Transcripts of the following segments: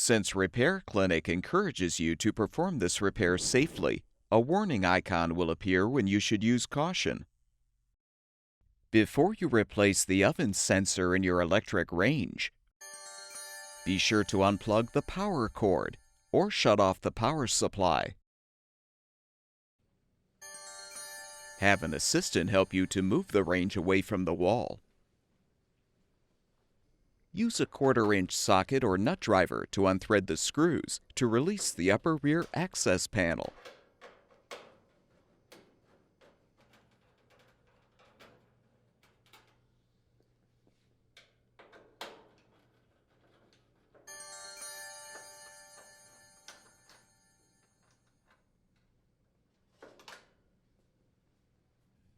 Since Repair Clinic encourages you to perform this repair safely, a warning icon will appear when you should use caution. Before you replace the oven sensor in your electric range, be sure to unplug the power cord or shut off the power supply. Have an assistant help you to move the range away from the wall. Use a 1/4-inch socket or nut driver to unthread the screws to release the upper rear access panel.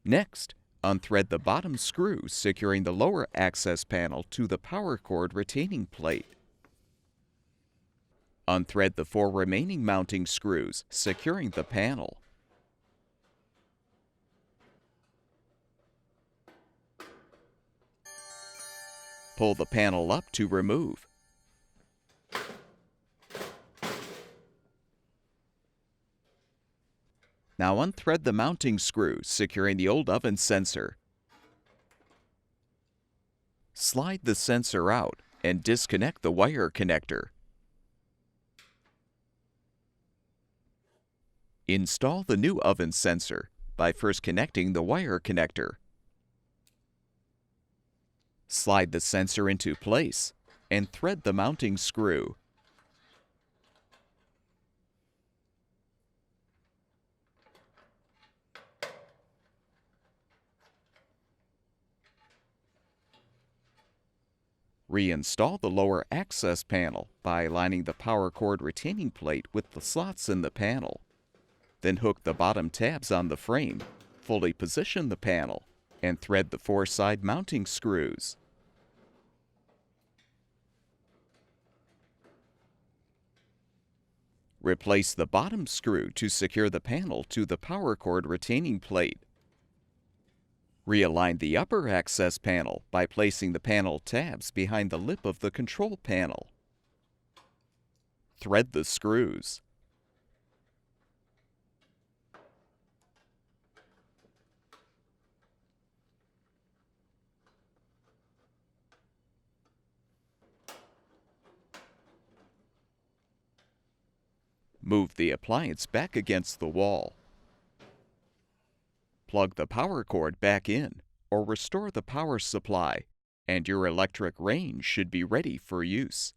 Next, unthread the bottom screw securing the lower access panel to the power cord retaining plate. Unthread the 4 remaining mounting screws securing the panel. Pull the panel up to remove. Now unthread the mounting screw securing the old oven sensor. Slide the sensor out and disconnect the wire connector. Install the new oven sensor by first connecting the wire connector. Slide the sensor into place and thread the mounting screw. Reinstall the lower access panel by aligning the power cord retaining plate with the slots in the panel. Then hook the bottom tabs on the frame, fully position the panel, and thread the 4 side mounting screws. Replace the bottom screw to secure the panel to the power cord retaining plate. Realign the upper access panel by placing the panel tabs behind the lip of the control panel. Thread the screws. Move the appliance back against the wall. Plug the power cord back in or restore the power supply, and your electric range should be ready for use.